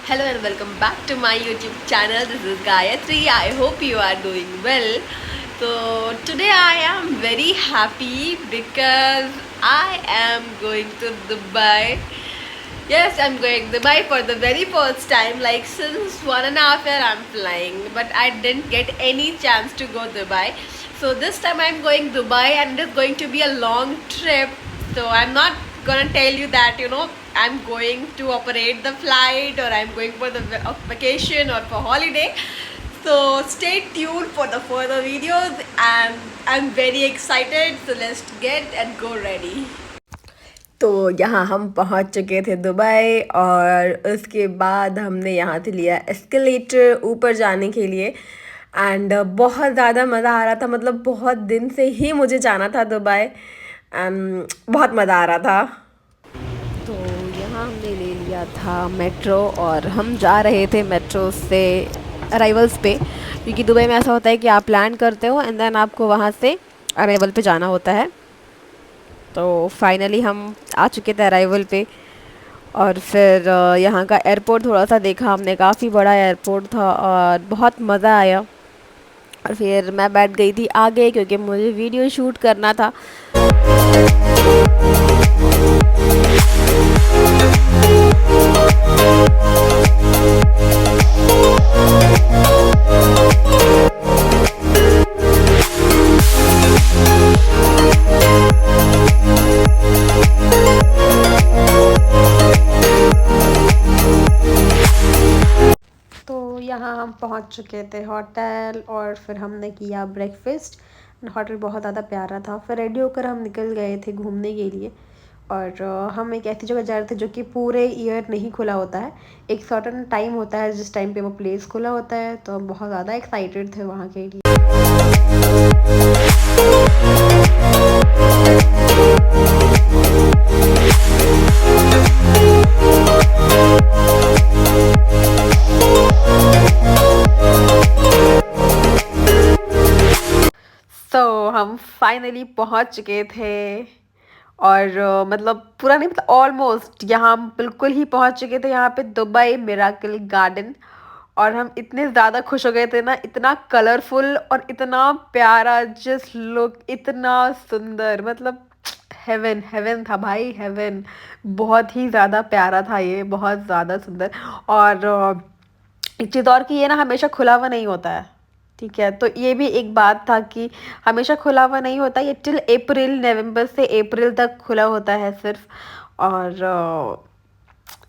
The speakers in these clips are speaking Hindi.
Hello and welcome back to my YouTube channel. This is Gayatri. I hope you are doing well. So today I am very happy because I am going to Dubai. Yes, I'm going to Dubai for the very first time. Like since 1.5 years I'm flying, but I didn't get any chance to go Dubai. So this time I'm going Dubai and it's going to be a long trip. So I'm not gonna tell you that I'm going to operate the flight or I'm going for the vacation or for holiday. So stay tuned for the further videos and I'm very excited. So let's get and go ready. तो यहाँ हम पहुँच चुके थे दुबई और उसके बाद हमने यहाँ से लिया एस्केलेटर ऊपर जाने के लिए एंड बहुत ज़्यादा मज़ा आ रहा था। मतलब बहुत दिन से ही मुझे जाना था दुबई एंड बहुत मज़ा आ रहा था। तो यहाँ हमने ले लिया था मेट्रो और हम जा रहे थे मेट्रो से अराइवल्स पे, क्योंकि दुबई में ऐसा होता है कि आप लैंड करते हो एंड देन आपको वहाँ से अराइवल पे जाना होता है। तो फाइनली हम आ चुके थे अराइवल पे और फिर यहाँ का एयरपोर्ट थोड़ा सा देखा हमने, काफ़ी बड़ा एयरपोर्ट था और बहुत मज़ा आया। और फिर मैं बैठ गई थी आगे क्योंकि मुझे वीडियो शूट करना था। यहाँ हम पहुँच चुके थे होटल और फिर हमने किया ब्रेकफास्ट। होटल बहुत ज़्यादा प्यारा था। फिर रेडी होकर हम निकल गए थे घूमने के लिए और हम एक ऐसी जगह जा रहे थे जो कि पूरे ईयर नहीं खुला होता है। एक सर्टेन टाइम होता है जिस टाइम पे वो प्लेस खुला होता है, तो हम बहुत ज़्यादा एक्साइटेड थे वहाँ के लिए। तो हम फाइनली पहुंच चुके थे और मतलब पूरा नहीं, मतलब ऑलमोस्ट यहाँ हम बिल्कुल ही पहुंच चुके थे यहाँ पे दुबई मिराकल गार्डन। और हम इतने ज़्यादा खुश हो गए थे ना, इतना कलरफुल और इतना प्यारा, जस्ट लुक इतना सुंदर, मतलब हेवन हेवन था भाई, हेवन। बहुत ही ज़्यादा प्यारा था ये, बहुत ज़्यादा सुंदर। और एक चीज़ और कि ये ना हमेशा खुला हुआ नहीं होता है, ठीक है। तो ये भी एक बात था कि हमेशा खुला हुआ नहीं होता, ये टिल अप्रैल, नवंबर से अप्रैल तक खुला होता है सिर्फ। और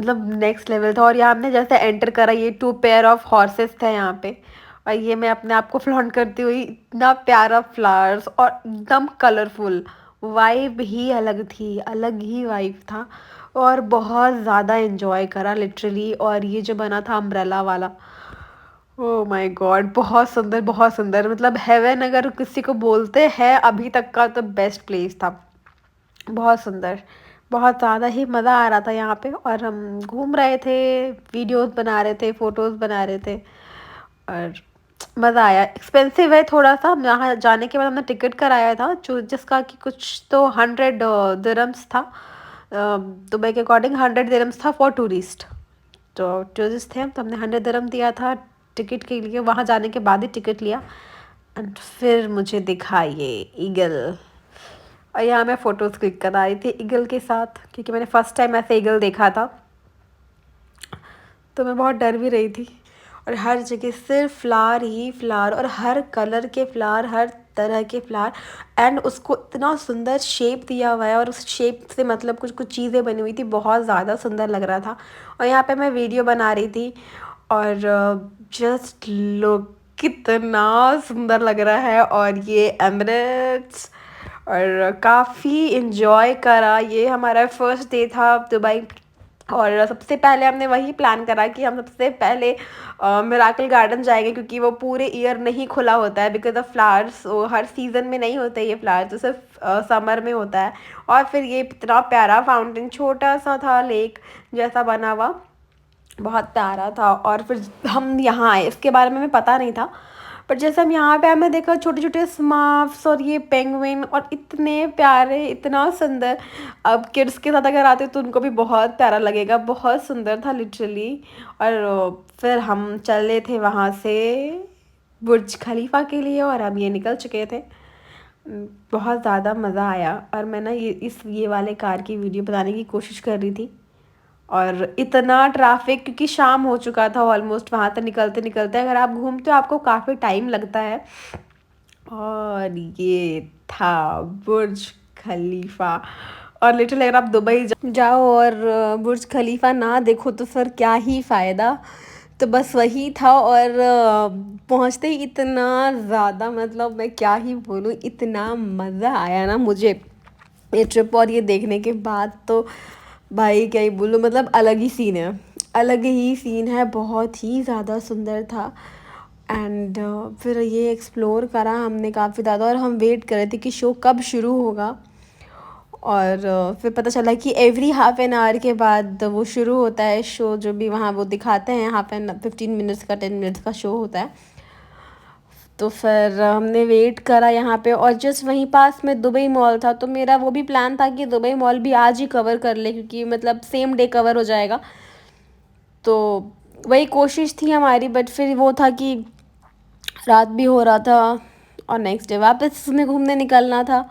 मतलब नेक्स्ट लेवल था। और यहाँ हमने जैसे एंटर करा, ये 2 पेयर ऑफ हॉर्सेस थे यहाँ पे और ये मैं अपने आप को फ्लॉन्ट करती हुई, इतना प्यारा फ्लावर्स और एकदम कलरफुल, वाइब ही अलग थी, अलग ही वाइब था। और बहुत ज़्यादा एंजॉय करा लिटरली। और ये जो बना था अम्ब्रेला वाला, ओह माय गॉड, बहुत सुंदर, बहुत सुंदर। मतलब हेवन अगर किसी को बोलते हैं अभी तक का, तो बेस्ट प्लेस था। बहुत सुंदर, बहुत ज़्यादा ही मज़ा आ रहा था यहाँ पे। और हम घूम रहे थे, वीडियोस बना रहे थे, फ़ोटोज़ बना रहे थे और मज़ा आया। एक्सपेंसिव है थोड़ा सा। यहाँ जाने के बाद हमने टिकट कराया था जो जिसका कि कुछ तो 100 दिरहम्स था। दुबई के अकॉर्डिंग 100 दिरहम्स था फॉर टूरिस्ट। तो टूरिस्ट थे हम, तो हमने 100 दिरहम दिया था टिकट के लिए। वहाँ जाने के बाद ही टिकट लिया एंड फिर मुझे दिखा ये ईगल। और यहाँ मैं फ़ोटोज़ क्लिक कर रही थी ईगल के साथ, क्योंकि मैंने फ़र्स्ट टाइम ऐसे ईगल देखा था। तो मैं बहुत डर भी रही थी। और हर जगह सिर्फ फ्लावर ही फ्लावर और हर कलर के फ्लावर, हर तरह के फ्लावर। एंड उसको इतना सुंदर शेप दिया हुआ है और उस शेप से मतलब कुछ कुछ चीज़ें बनी हुई थी, बहुत ज़्यादा सुंदर लग रहा था। और यहाँ पे मैं वीडियो बना रही थी और जस्ट लुक, कितना सुंदर लग रहा है। और ये एमिरेट्स, और काफ़ी इन्जॉय करा। ये हमारा फर्स्ट डे था दुबई और सबसे पहले हमने वही प्लान करा कि हम सबसे पहले मिराकल गार्डन जाएंगे, क्योंकि वो पूरे ईयर नहीं खुला होता है because of flowers. Her season में नहीं होते ये फ्लावर्स, तो सिर्फ समर में होता है। और फिर ये इतना प्यारा फाउंटेन, छोटा सा था, लेक जैसा बना हुआ, बहुत प्यारा था। और फिर हम यहाँ आए, इसके बारे में हमें पता नहीं था। पर जैसे हम यहाँ पे हमने देखा छोटे छोटे स्मार्फ्स और ये पेंगुइन और इतने प्यारे, इतना सुंदर। अब किड्स के साथ अगर आते तो उनको भी बहुत प्यारा लगेगा, बहुत सुंदर था लिटरली। और फिर हम चले थे वहाँ से बुर्ज खलीफा के लिए और हम ये निकल चुके थे। बहुत ज़्यादा मज़ा आया और मैं ना ये वाले कार की वीडियो बनाने की कोशिश कर रही थी। और इतना ट्रैफिक, क्योंकि शाम हो चुका था ऑलमोस्ट, वहाँ तक निकलते निकलते अगर आप घूमते हो आपको काफ़ी टाइम लगता है। और ये था बुर्ज खलीफा। और लिटरली अगर आप दुबई जाओ और बुर्ज खलीफा ना देखो तो फिर क्या ही फ़ायदा। तो बस वही था। और पहुँचते ही इतना ज़्यादा, मतलब मैं क्या ही बोलूँ, इतना मज़ा आया ना मुझे ये ट्रिप। और ये देखने के बाद तो भाई क्या ही बोलूँ, मतलब अलग ही सीन है, अलग ही सीन है, बहुत ही ज़्यादा सुंदर था। एंड फिर ये एक्सप्लोर करा हमने काफ़ी ज़्यादा और हम वेट कर रहे थे कि शो कब शुरू होगा। और फिर पता चला कि एवरी हाफ एन आवर के बाद वो शुरू होता है शो, जो भी वहाँ वो दिखाते हैं। हाफ एन 15 मिनट्स का 10 मिनट्स का शो होता है। तो फिर हमने वेट करा यहाँ पे और जस्ट वहीं पास में दुबई मॉल था, तो मेरा वो भी प्लान था कि दुबई मॉल भी आज ही कवर कर ले, क्योंकि मतलब सेम डे कवर हो जाएगा। तो वही कोशिश थी हमारी, बट फिर वो था कि रात भी हो रहा था और नेक्स्ट डे वापस में घूमने निकलना था।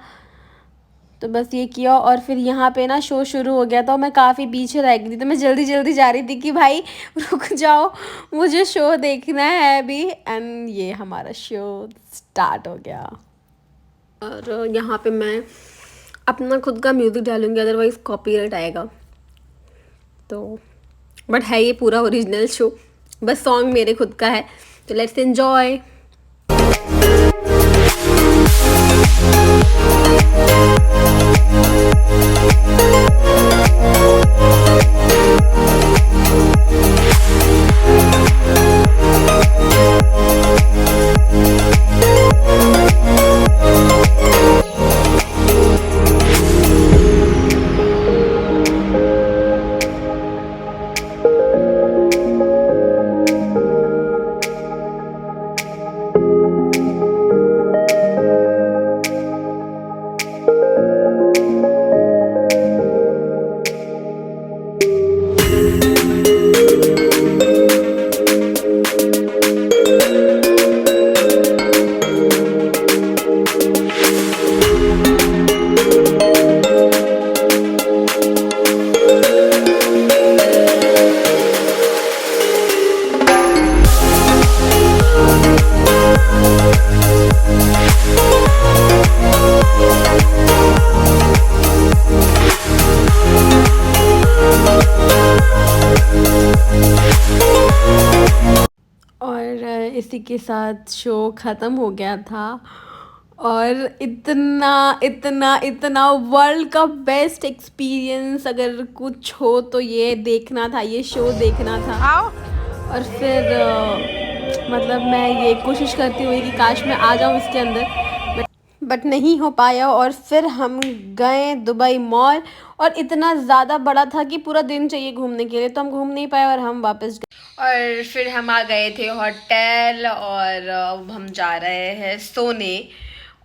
तो बस ये किया और फिर यहाँ पे ना शो शुरू हो गया था और मैं काफ़ी पीछे रह गई थी, तो मैं जल्दी जल्दी जा रही थी कि भाई रुक जाओ, मुझे शो देखना है अभी। एंड ये हमारा शो स्टार्ट हो गया। और यहाँ पे मैं अपना खुद का म्यूज़िक डालूंगी, अदरवाइज़ कॉपीराइट आएगा। तो बट है ये पूरा ओरिजिनल शो, बस सॉन्ग मेरे खुद का है। तो लेट्स एन्जॉय। इसी के साथ शो ख़त्म हो गया था। और इतना इतना इतना वर्ल्ड का बेस्ट एक्सपीरियंस अगर कुछ हो तो ये देखना था, ये शो देखना था। और फिर मतलब मैं ये कोशिश करती हुई कि काश मैं आ जाऊँ इसके अंदर, बट नहीं हो पाया। और फिर हम गए दुबई मॉल और इतना ज़्यादा बड़ा था कि पूरा दिन चाहिए घूमने के लिए, तो हम घूम नहीं पाए और हम वापस गए। और फिर हम आ गए थे होटल और अब हम जा रहे हैं सोने।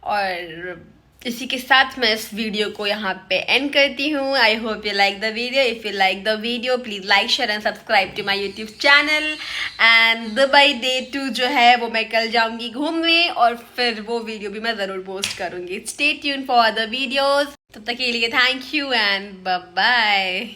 और इसी के साथ मैं इस वीडियो को यहाँ पे एंड करती हूँ। I hope you like the video. If you like the video please like share and subscribe to my YouTube channel. And Dubai day 2 जो है वो मैं कल जाऊँगी घूमने और फिर वो वीडियो भी मैं ज़रूर पोस्ट करूँगी। Stay tune for the videos. तब तक के लिए thank you and bye bye.